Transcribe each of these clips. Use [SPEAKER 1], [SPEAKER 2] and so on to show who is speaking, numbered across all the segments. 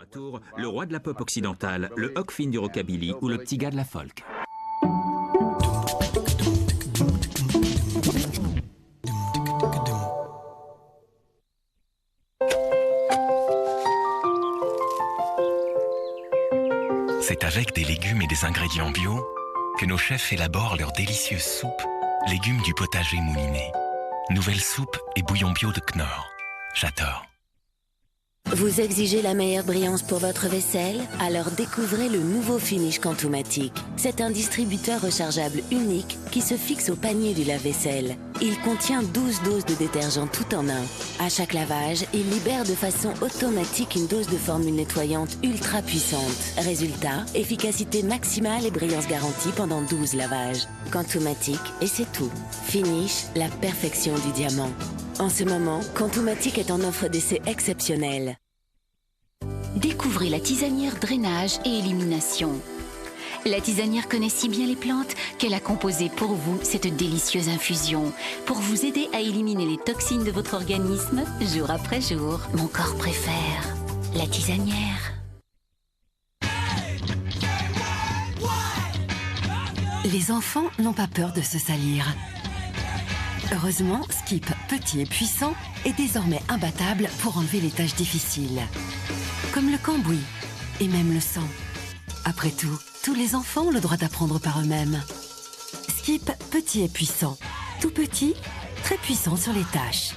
[SPEAKER 1] À Tours, le roi de la pop occidentale, le Huck Finn du rockabilly ou le petit gars de la folk.
[SPEAKER 2] C'est avec des légumes et des ingrédients bio que nos chefs élaborent leur délicieuse soupe, légumes du potager mouliné. Nouvelle soupe et bouillon bio de Knorr. J'adore.
[SPEAKER 3] Vous exigez la meilleure brillance pour votre vaisselle? Alors découvrez le nouveau Finish Quantumatic. C'est un distributeur rechargeable unique qui se fixe au panier du lave-vaisselle. Il contient 12 doses de détergent tout en un. À chaque lavage, il libère de façon automatique une dose de formule nettoyante ultra puissante. Résultat, efficacité maximale et brillance garantie pendant 12 lavages. Quantumatic, et c'est tout. Finish, la perfection du diamant. En ce moment, Quantumatic est en offre d'essai exceptionnelle.
[SPEAKER 4] Découvrez la tisanière drainage et élimination. La tisanière connaît si bien les plantes qu'elle a composé pour vous cette délicieuse infusion pour vous aider à éliminer les toxines de votre organisme jour après jour. Mon corps préfère la tisanière.
[SPEAKER 5] Les enfants n'ont pas peur de se salir. Heureusement, Skip, petit et puissant, est désormais imbattable pour enlever les tâches difficiles. Comme le cambouis et même le sang. Après tout, tous les enfants ont le droit d'apprendre par eux-mêmes. Skip, petit et puissant. Tout petit, très puissant sur les tâches.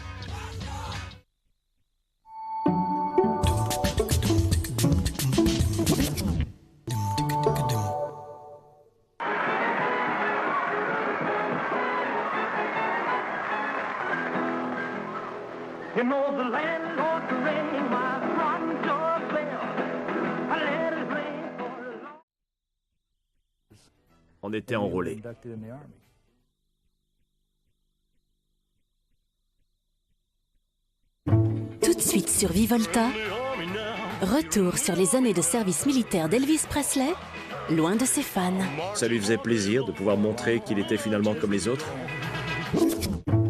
[SPEAKER 6] On était enrôlés.
[SPEAKER 3] Tout de suite sur Vivolta, retour sur les années de service militaire d'Elvis Presley, loin de ses fans.
[SPEAKER 6] Ça lui faisait plaisir de pouvoir montrer qu'il était finalement comme les autres.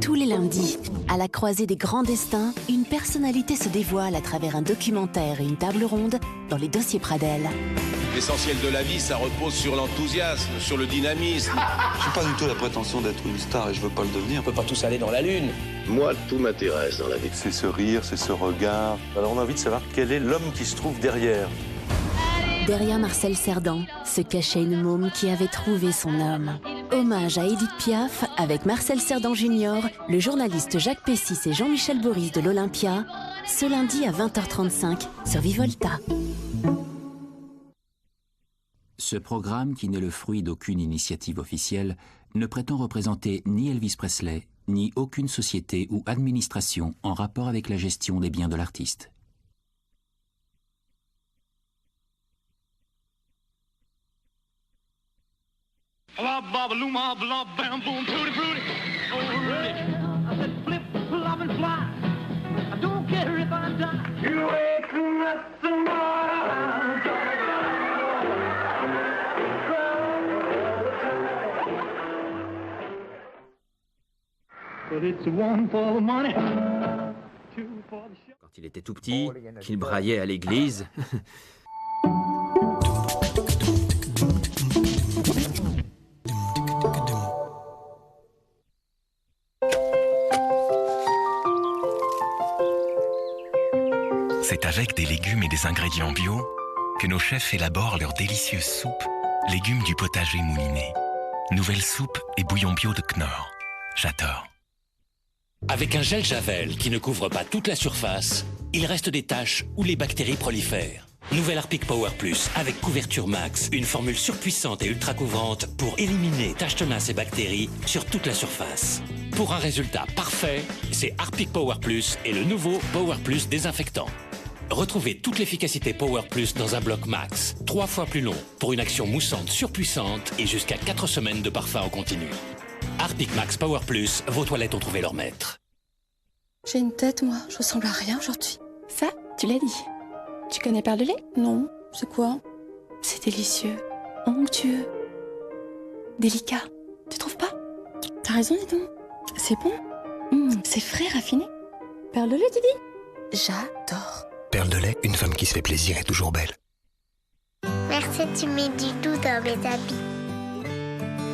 [SPEAKER 3] Tous les lundis, à la croisée des grands destins, une personnalité se dévoile à travers un documentaire et une table ronde dans les dossiers Pradel.
[SPEAKER 7] L'essentiel de la vie, ça repose sur l'enthousiasme, sur le dynamisme.
[SPEAKER 8] J'ai pas du tout la prétention d'être une star et je veux pas le devenir.
[SPEAKER 9] On peut pas tous aller dans la lune.
[SPEAKER 10] Moi, tout m'intéresse dans la vie.
[SPEAKER 11] C'est ce rire, c'est ce regard. Alors on a envie de savoir quel est l'homme qui se trouve derrière.
[SPEAKER 3] Derrière Marcel Cerdan se cachait une môme qui avait trouvé son homme. Hommage à Édith Piaf avec Marcel Cerdan Junior, le journaliste Jacques Pessis et Jean-Michel Boris de l'Olympia, ce lundi à 20h35 sur Vivolta.
[SPEAKER 1] Ce programme, qui n'est le fruit d'aucune initiative officielle, ne prétend représenter ni Elvis Presley, ni aucune société ou administration en rapport avec la gestion des biens de l'artiste.
[SPEAKER 6] Quand il était tout petit, qu'il braillait à l'église.
[SPEAKER 2] C'est avec des légumes et des ingrédients bio que nos chefs élaborent leur délicieuse soupe, légumes du potager mouliné. Nouvelle soupe et bouillon bio de Knorr. J'adore.
[SPEAKER 12] Avec un gel Javel qui ne couvre pas toute la surface, il reste des taches où les bactéries prolifèrent. Nouvelle Harpic Power Plus avec couverture max, une formule surpuissante et ultra couvrante pour éliminer taches tenaces et bactéries sur toute la surface. Pour un résultat parfait, c'est Harpic Power Plus et le nouveau Power Plus désinfectant. Retrouvez toute l'efficacité Power Plus dans un bloc max, 3 fois plus long, pour une action moussante surpuissante et jusqu'à 4 semaines de parfum en continu. Harpic Max Power Plus, vos toilettes ont trouvé leur maître.
[SPEAKER 13] J'ai une tête, moi. Je ressemble à rien aujourd'hui. Ça, tu l'as dit. Tu connais Perle de lait? Non. C'est quoi? C'est délicieux. Onctueux. Délicat. Tu trouves pas? T'as raison, dis donc. C'est bon. C'est frais, raffiné. Perle de lait, tu dis? J'adore.
[SPEAKER 9] perles de lait, une femme qui se fait plaisir est toujours belle.
[SPEAKER 14] Merci, tu mets du doux dans mes habits.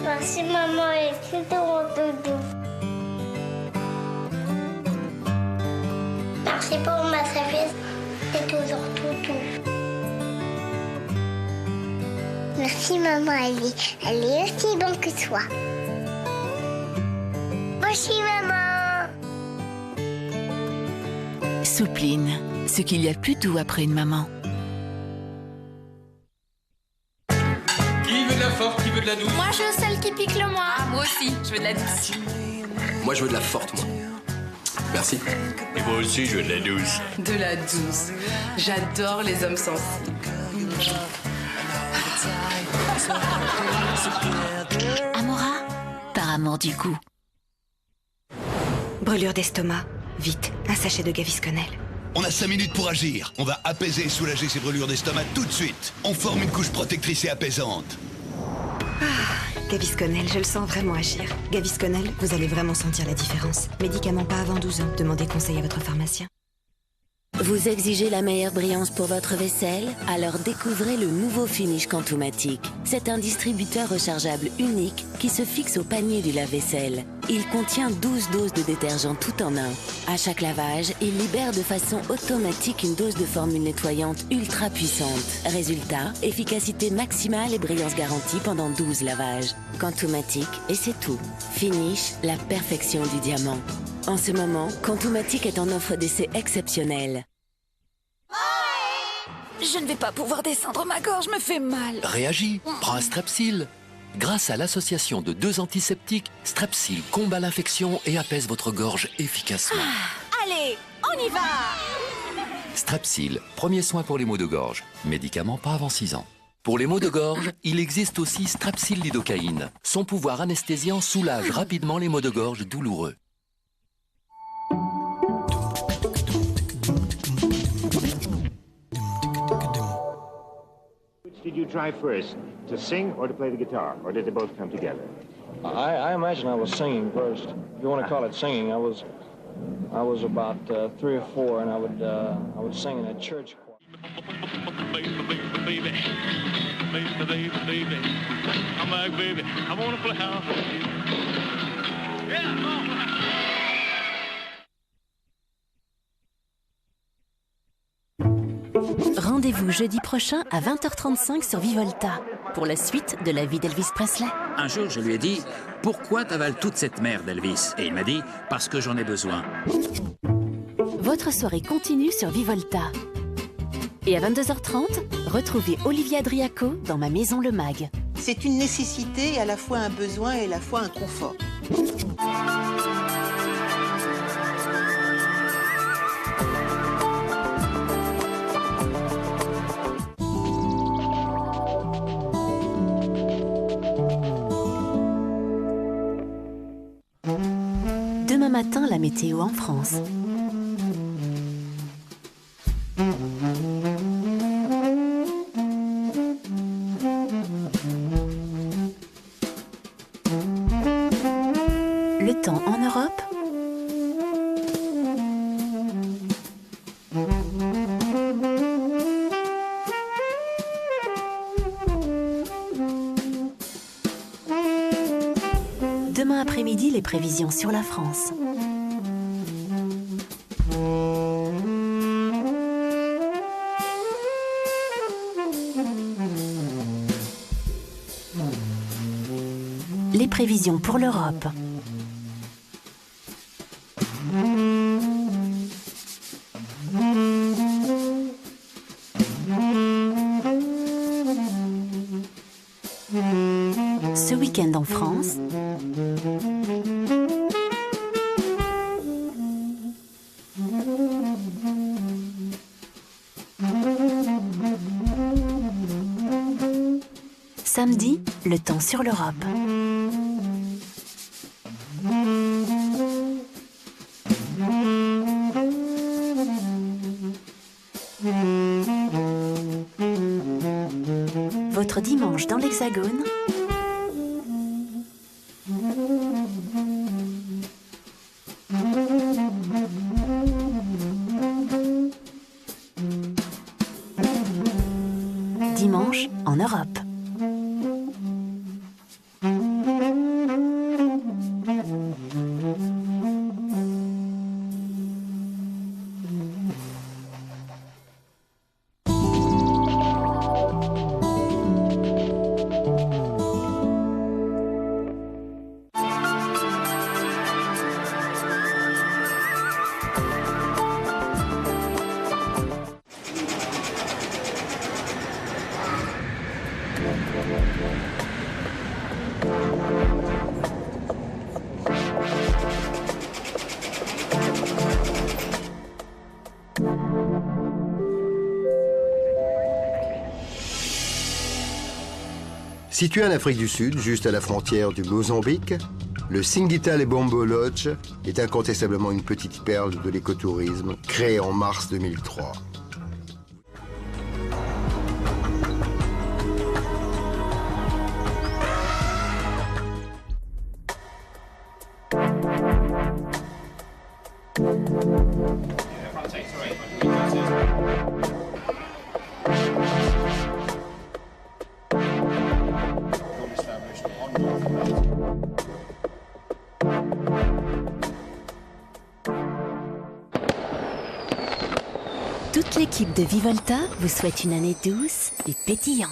[SPEAKER 14] Merci, maman, et c'est de mon doudou. Merci pour ma serviette, c'est toujours tout. Merci, maman, elle est aussi bonne que toi. Merci, maman.
[SPEAKER 4] Soupline, ce qu'il y a de plus doux après une maman.
[SPEAKER 15] Qui veut de la forte, qui veut de la douce?
[SPEAKER 16] Moi, je veux celle qui pique le moins.
[SPEAKER 15] Ah,
[SPEAKER 16] moi aussi, je veux de la douce.
[SPEAKER 15] Moi, je veux de la forte, moi. Merci. Et moi aussi, je veux de la douce.
[SPEAKER 17] De la douce. J'adore les hommes sensibles.
[SPEAKER 4] Amora, par amour du goût.
[SPEAKER 18] Brûlure d'estomac. Vite, un sachet de Gavisconel.
[SPEAKER 19] On a 5 minutes pour agir. On va apaiser et soulager ces brûlures d'estomac tout de suite. On forme une couche protectrice et apaisante.
[SPEAKER 18] Gavisconel, je le sens vraiment agir. Gavisconel, vous allez vraiment sentir la différence. Médicament pas avant 12 ans. Demandez conseil à votre pharmacien.
[SPEAKER 3] Vous exigez la meilleure brillance pour votre vaisselle? Alors découvrez le nouveau Finish Quantumatic. C'est un distributeur rechargeable unique qui se fixe au panier du lave-vaisselle. Il contient 12 doses de détergent tout en un. À chaque lavage, il libère de façon automatique une dose de formule nettoyante ultra puissante. Résultat, efficacité maximale et brillance garantie pendant 12 lavages. Quantumatic, et c'est tout. Finish, la perfection du diamant. En ce moment, Quantumatic est en offre d'essai exceptionnelle.
[SPEAKER 20] Je ne vais pas pouvoir descendre, ma gorge me fait mal.
[SPEAKER 21] Réagis, prends un Strepsil. Grâce à l'association de 2 antiseptiques, Strepsil combat l'infection et apaise votre gorge efficacement.
[SPEAKER 20] Allez, on y va!
[SPEAKER 21] Strepsil, premier soin pour les maux de gorge. Médicament pas avant 6 ans. Pour les maux de gorge, il existe aussi Strepsil lidocaïne. Son pouvoir anesthésiant soulage rapidement les maux de gorge douloureux.
[SPEAKER 22] Did you try first to sing or to play the guitar, or did they both come together?
[SPEAKER 23] I imagine I was singing first. If you want to call it singing, I was about 3 or 4, and I would sing in a church choir.
[SPEAKER 24] Baby, I'm like, baby, I want to play house with you. Yeah,
[SPEAKER 25] Rendez-vous jeudi prochain à 20h35 sur Vivolta pour la suite de la vie d'Elvis Presley.
[SPEAKER 1] Un jour, je lui ai dit « Pourquoi t'avales toute cette merde, Elvis ?» Et il m'a dit « Parce que j'en ai besoin. »
[SPEAKER 25] Votre soirée continue sur Vivolta. Et à 22h30, retrouvez Olivier Adriaco dans Ma Maison le Mag.
[SPEAKER 26] C'est une nécessité, à la fois un besoin et à la fois un confort.
[SPEAKER 25] Demain matin, la météo en France. Le temps en Europe. Demain après-midi, les prévisions sur la France. Les prévisions pour l'Europe. Ce week-end en France. Samedi, le temps sur l'Europe. Votre dimanche dans l'Hexagone. dimanche en Europe.
[SPEAKER 5] Situé en Afrique du Sud, juste à la frontière du Mozambique, le Singita Lebombo Lodge est incontestablement une petite perle de l'écotourisme créée en mars 2003.
[SPEAKER 25] Toute l'équipe de Vivolta vous souhaite une année douce et pétillante.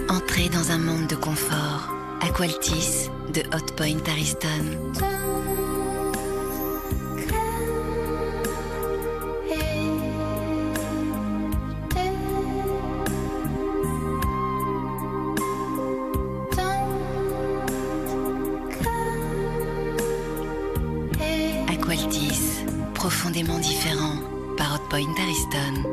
[SPEAKER 4] Entrez dans un monde de confort. Aqualtis de Hot Point Ariston. Aqualtis, profondément différent par Hot Point Ariston.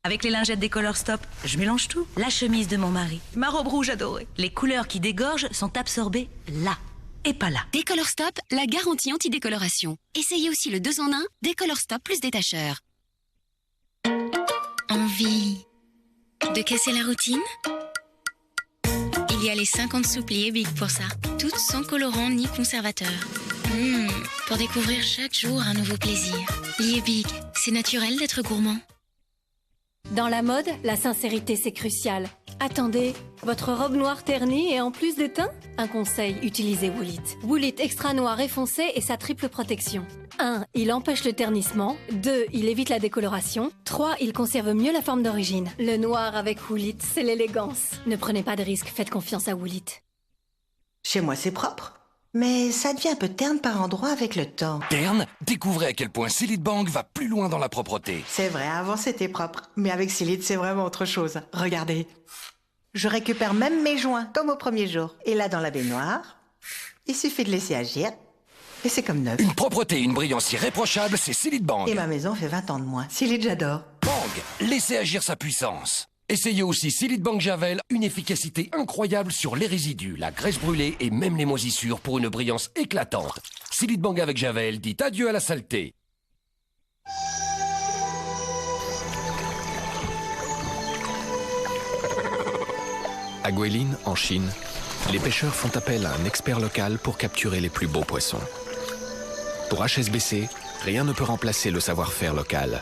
[SPEAKER 6] Avec les lingettes des Color Stop, je mélange tout. La chemise de mon mari, ma robe rouge adorée. Les couleurs qui dégorgent sont absorbées là et pas là.
[SPEAKER 7] Décolor Stop, la garantie anti-décoloration. Essayez aussi le 2 en 1, Décolor Stop plus détacheur. Envie de casser la routine? Il y a les 50 soupes Lié Big pour ça. Toutes sans colorant ni conservateur. Pour découvrir chaque jour un nouveau plaisir. Lié Big, c'est naturel d'être gourmand.
[SPEAKER 8] Dans la mode, la sincérité c'est crucial. Attendez, votre robe noire ternie et en plus de teint? Un conseil, utilisez Woolit. Woolit extra noir et foncé et sa triple protection. 1. Il empêche le ternissement. 2. Il évite la décoloration. 3. Il conserve mieux la forme d'origine. Le noir avec Woolit, c'est l'élégance. Ne prenez pas de risques, faites confiance à Woolit.
[SPEAKER 26] Chez moi c'est propre, mais ça devient un peu terne par endroits avec le temps.
[SPEAKER 10] Terne? Découvrez à quel point Silite Bank va plus loin dans la propreté.
[SPEAKER 26] C'est vrai, avant c'était propre, mais avec Silite c'est vraiment autre chose. Regardez. Je récupère même mes joints, comme au premier jour. Et là, dans la baignoire, il suffit de laisser agir, et c'est comme neuf.
[SPEAKER 10] Une propreté et une brillance irréprochables, c'est Silite Bank.
[SPEAKER 26] Et ma maison fait 20 ans de moins. Silite, j'adore.
[SPEAKER 10] Bang! Laissez agir sa puissance. Essayez aussi Silite Bank Javel, une efficacité incroyable sur les résidus, la graisse brûlée et même les moisissures pour une brillance éclatante. Silite Bank avec Javel dit adieu à la saleté.
[SPEAKER 9] À Guilin, en Chine, les pêcheurs font appel à un expert local pour capturer les plus beaux poissons. Pour HSBC, rien ne peut remplacer le savoir-faire local.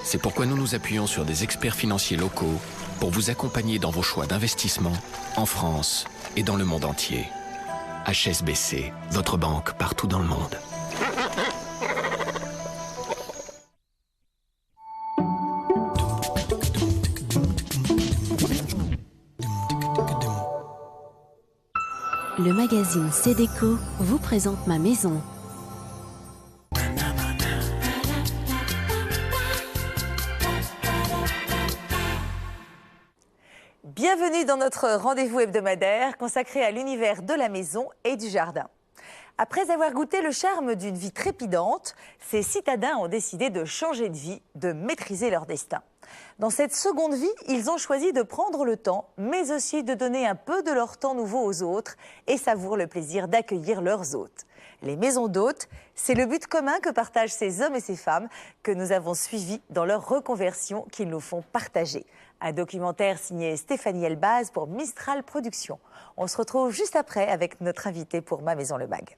[SPEAKER 9] C'est pourquoi nous nous appuyons sur des experts financiers locaux pour vous accompagner dans vos choix d'investissement en France et dans le monde entier. HSBC, votre banque partout dans le monde.
[SPEAKER 25] Le magazine Cédeco vous présente Ma Maison.
[SPEAKER 11] Bienvenue dans notre rendez-vous hebdomadaire consacré à l'univers de la maison et du jardin. Après avoir goûté le charme d'une vie trépidante, ces citadins ont décidé de changer de vie, de maîtriser leur destin. Dans cette seconde vie, ils ont choisi de prendre le temps, mais aussi de donner un peu de leur temps nouveau aux autres et savourent le plaisir d'accueillir leurs hôtes. Les maisons d'hôtes, c'est le but commun que partagent ces hommes et ces femmes que nous avons suivis dans leur reconversion qu'ils nous font partager. Un documentaire signé Stéphanie Elbaz pour Mistral Productions. On se retrouve juste après avec notre invité pour Ma Maison le Mag.